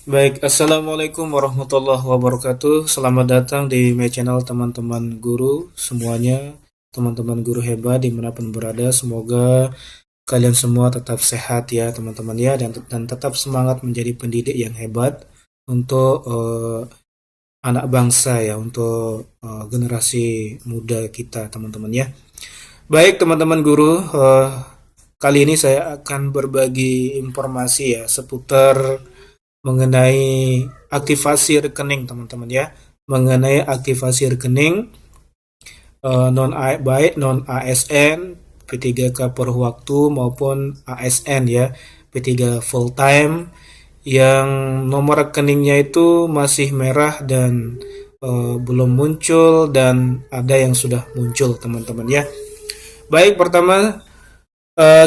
Baik, Assalamualaikum warahmatullahi wabarakatuh. Selamat datang di my channel teman-teman guru semuanya, teman-teman guru hebat dimanapun berada. Semoga kalian semua tetap sehat ya teman-teman ya, dan tetap semangat menjadi pendidik yang hebat untuk anak bangsa ya, untuk generasi muda kita teman-teman ya. Baik teman-teman guru, kali ini saya akan berbagi informasi ya seputar mengenai aktivasi rekening teman-teman ya, mengenai aktivasi rekening non baik non ASN, P3K per waktu maupun ASN ya, P3 full time yang nomor rekeningnya itu masih merah dan belum muncul, dan ada yang sudah muncul teman-teman ya. Baik, pertama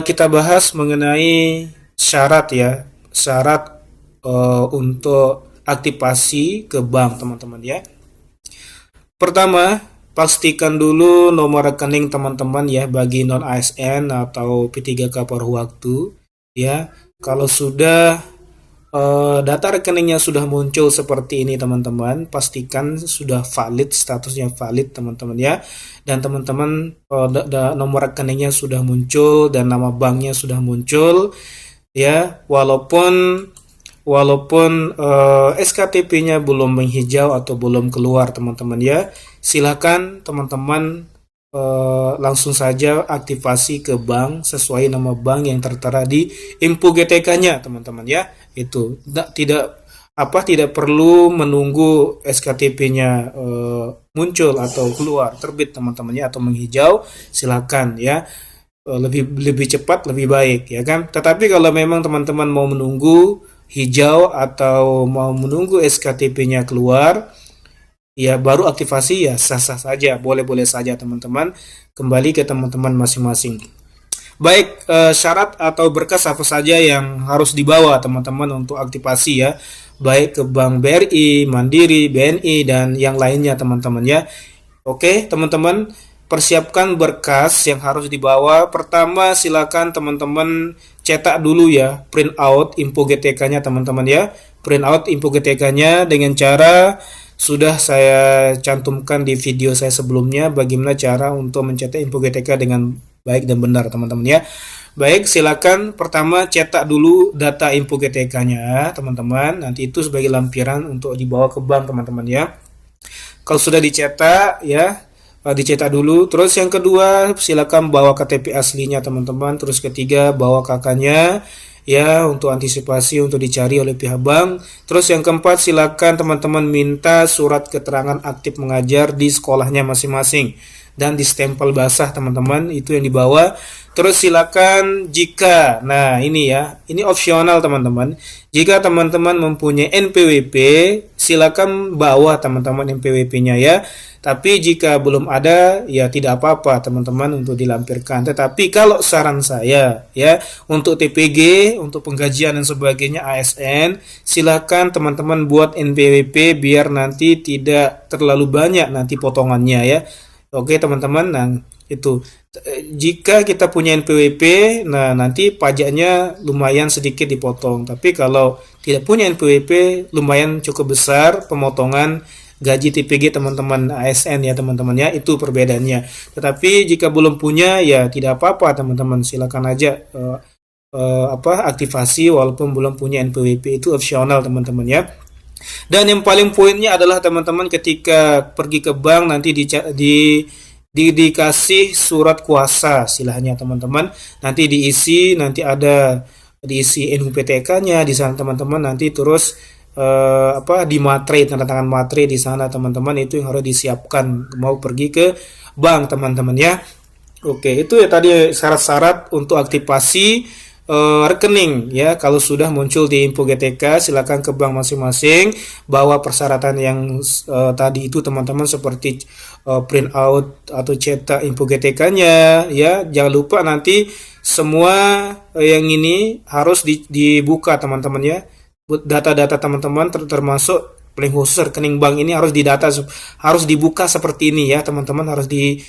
kita bahas mengenai syarat ya, syarat untuk aktivasi ke bank teman-teman ya. Pertama, pastikan dulu nomor rekening teman-teman ya bagi non ASN atau P3K paruh waktu ya. Kalau sudah data rekeningnya sudah muncul seperti ini teman-teman, pastikan sudah valid, statusnya valid teman-teman ya. Dan teman-teman nomor rekeningnya sudah muncul dan nama banknya sudah muncul ya, walaupun SKTP-nya belum menghijau atau belum keluar teman-teman ya, silakan teman-teman langsung saja aktivasi ke bank sesuai nama bank yang tertera di info GTK-nya teman-teman ya. Itu tidak perlu menunggu SKTP-nya muncul atau keluar terbit teman-teman ya, atau menghijau. Silakan ya, lebih lebih cepat lebih baik ya kan. Tetapi kalau memang teman-teman mau menunggu hijau atau mau menunggu SKTP-nya keluar, ya baru aktivasi, ya sah-sah saja, boleh-boleh saja teman-teman. Kembali ke teman-teman masing-masing. Baik, syarat atau berkas apa saja yang harus dibawa teman-teman untuk aktivasi ya, baik ke Bank BRI, Mandiri, BNI, dan yang lainnya teman-teman ya. Oke teman-teman, persiapkan berkas yang harus dibawa. Pertama, silakan teman-teman cetak dulu ya, print out info GTK-nya teman-teman ya. Print out info GTK-nya dengan cara sudah saya cantumkan di video saya sebelumnya, bagaimana cara untuk mencetak info GTK dengan baik dan benar teman-teman ya. Baik, silakan pertama cetak dulu data info GTK-nya teman-teman. Nanti itu sebagai lampiran untuk dibawa ke bank teman-teman ya. Kalau sudah dicetak ya, dicetak dulu. Terus yang kedua, silakan bawa KTP aslinya teman-teman. Terus ketiga, bawa kakaknya ya, untuk antisipasi untuk dicari oleh pihak bank. Terus yang keempat, silakan teman-teman minta surat keterangan aktif mengajar di sekolahnya masing-masing dan distempel basah teman-teman, itu yang dibawa. Terus silakan jika, nah ini ya, ini opsional teman-teman. Jika teman-teman mempunyai NPWP, silakan bawa teman-teman NPWP-nya ya. Tapi jika belum ada, ya tidak apa-apa teman-teman untuk dilampirkan. Tetapi kalau saran saya ya, untuk TPG, untuk penggajian dan sebagainya ASN, silakan teman-teman buat NPWP biar nanti tidak terlalu banyak nanti potongannya ya. Oke teman-teman, nah itu jika kita punya NPWP, nah nanti pajaknya lumayan sedikit dipotong. Tapi kalau tidak punya NPWP, lumayan cukup besar pemotongan gaji TPG teman-teman ASN ya teman-teman ya, itu perbedaannya. Tetapi jika belum punya ya tidak apa-apa teman-teman, silakan aja aktivasi walaupun belum punya NPWP, itu opsional teman-teman ya. Dan yang paling poinnya adalah teman-teman ketika pergi ke bank nanti dikasih surat kuasa silahnya teman-teman, nanti diisi, nanti ada diisi NUPTK-nya di sana teman-teman, nanti terus di matre, tanda tangan matre di sana teman-teman, itu yang harus disiapkan mau pergi ke bank teman-teman ya. Oke, itu ya tadi syarat-syarat untuk aktivasi rekening ya. Kalau sudah muncul di info GTK, silakan ke bank masing-masing, bawa persyaratan yang tadi itu teman-teman, seperti print out atau cetak info GTK-nya ya. Jangan lupa nanti semua yang ini harus dibuka teman-teman ya. Data-data teman-teman termasuk paling khusus rekening bank ini harus didata, harus dibuka seperti ini ya teman-teman, harus di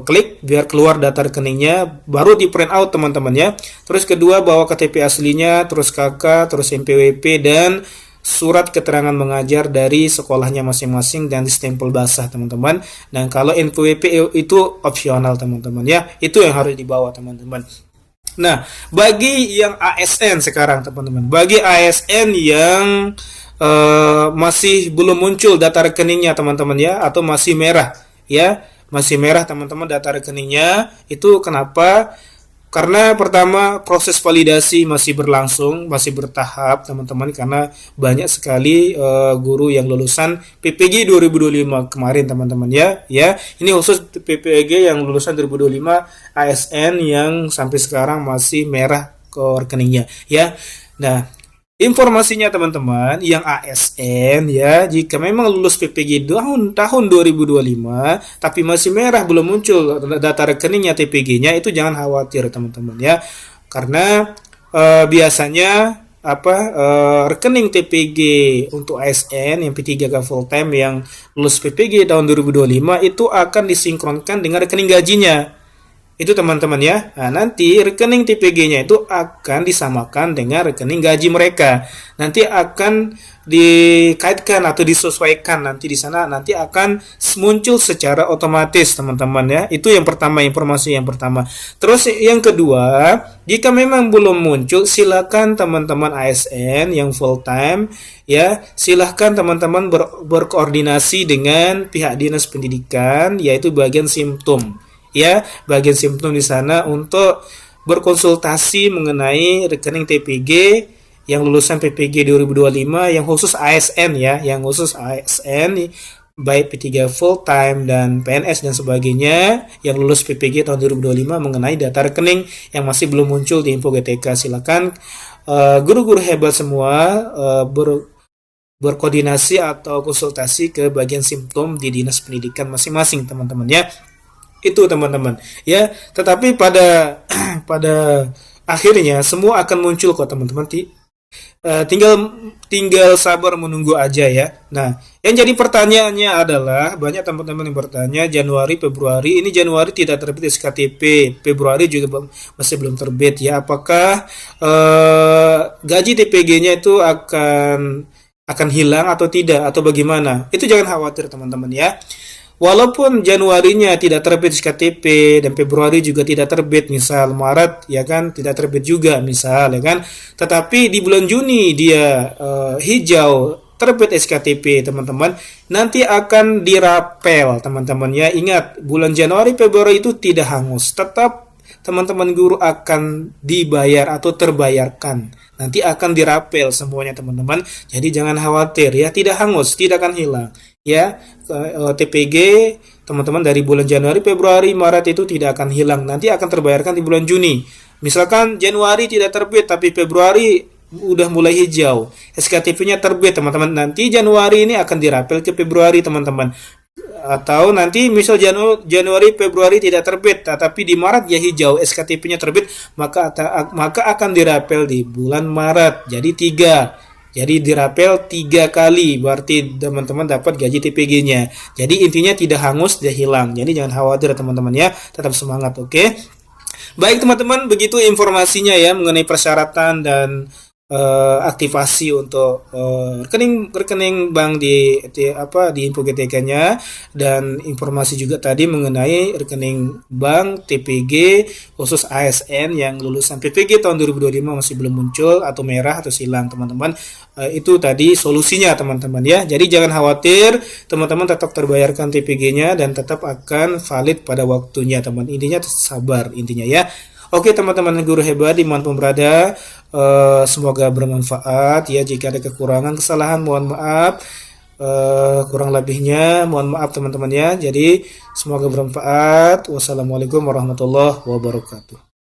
klik biar keluar data rekeningnya, baru di print out teman-teman ya. Terus kedua, bawa KTP aslinya, terus KK, terus NPWP, dan surat keterangan mengajar dari sekolahnya masing-masing dan stempel basah teman-teman. Dan kalau NPWP itu opsional teman-teman ya, itu yang harus dibawa teman-teman. Nah, bagi yang ASN sekarang teman-teman, bagi ASN yang masih belum muncul data rekeningnya teman-teman ya, atau masih merah ya, masih merah teman-teman data rekeningnya, itu kenapa? Karena pertama proses validasi masih berlangsung, masih bertahap teman-teman, karena banyak sekali guru yang lulusan PPG 2025 kemarin teman-teman ya. Ya, ini khusus PPG yang lulusan 2025 ASN yang sampai sekarang masih merah ke rekeningnya ya. Nah, informasinya teman-teman yang ASN ya, jika memang lulus PPG tahun 2025 tapi masih merah belum muncul data rekeningnya TPG-nya, itu jangan khawatir teman-teman ya. Karena biasanya rekening TPG untuk ASN yang P3K full time yang lulus PPG tahun 2025 itu akan disinkronkan dengan rekening gajinya. Itu teman-teman ya. Nah, nanti rekening TPG-nya itu akan disamakan dengan rekening gaji mereka. Nanti akan dikaitkan atau disesuaikan, nanti di sana nanti akan muncul secara otomatis teman-teman ya. Itu yang pertama, informasi yang pertama. Terus yang kedua, jika memang belum muncul, silakan teman-teman ASN yang full time ya, silakan teman-teman berkoordinasi dengan pihak dinas pendidikan, yaitu bagian simptom ya, bagian simptom di sana untuk berkonsultasi mengenai rekening TPG yang lulusan PPG 2025 yang khusus ASN ya, yang khusus ASN baik P3 full time dan PNS dan sebagainya yang lulus PPG tahun 2025 mengenai data rekening yang masih belum muncul di Info GTK. Silakan guru-guru hebat semua berkoordinasi atau konsultasi ke bagian simptom di dinas pendidikan masing-masing teman-teman ya. Itu teman-teman ya, tetapi pada pada akhirnya semua akan muncul kok teman-teman. Tinggal sabar menunggu aja ya. Nah, yang jadi pertanyaannya adalah banyak teman-teman yang bertanya, Januari, Februari, ini Januari tidak terbit SKTP, Februari juga masih belum terbit ya. Apakah gaji TPG-nya itu akan hilang atau tidak atau bagaimana? Itu jangan khawatir teman-teman ya. Walaupun Januarinya tidak terbit SKTP dan Februari juga tidak terbit, misal Maret ya kan tidak terbit juga misal ya kan, tetapi di bulan Juni dia hijau terbit SKTP teman-teman, nanti akan dirapel teman-teman ya. Ingat, bulan Januari Februari itu tidak hangus, tetap teman-teman guru akan dibayar atau terbayarkan, nanti akan dirapel semuanya teman-teman. Jadi jangan khawatir ya, tidak hangus, tidak akan hilang ya. TPG teman-teman dari bulan Januari, Februari, Maret itu tidak akan hilang, nanti akan terbayarkan di bulan Juni. Misalkan Januari tidak terbit tapi Februari udah mulai hijau, SKTP-nya terbit teman-teman, nanti Januari ini akan dirapel ke Februari teman-teman. Atau nanti misal Januari Februari tidak terbit tapi di Maret ya hijau, SKTP-nya terbit, maka akan dirapel di bulan Maret. Jadi dirapel 3 kali, berarti teman-teman dapat gaji TPG-nya. Jadi intinya tidak hangus, tidak hilang. Jadi jangan khawatir teman-teman ya, tetap semangat, oke? Baik teman-teman, begitu informasinya ya mengenai persyaratan dan aktivasi untuk rekening bank di Info GTK-nya, dan informasi juga tadi mengenai rekening bank TPG khusus ASN yang lulusan PPG tahun 2025 masih belum muncul atau merah atau hilang teman-teman. Itu tadi solusinya teman-teman ya. Jadi jangan khawatir, teman-teman tetap terbayarkan TPG-nya dan tetap akan valid pada waktunya teman. Intinya sabar intinya ya. Oke teman-teman guru hebat dimanapun berada, semoga bermanfaat ya. Jika ada kekurangan kesalahan mohon maaf, kurang lebihnya mohon maaf teman-teman ya. Jadi semoga bermanfaat. Wassalamualaikum warahmatullahi wabarakatuh.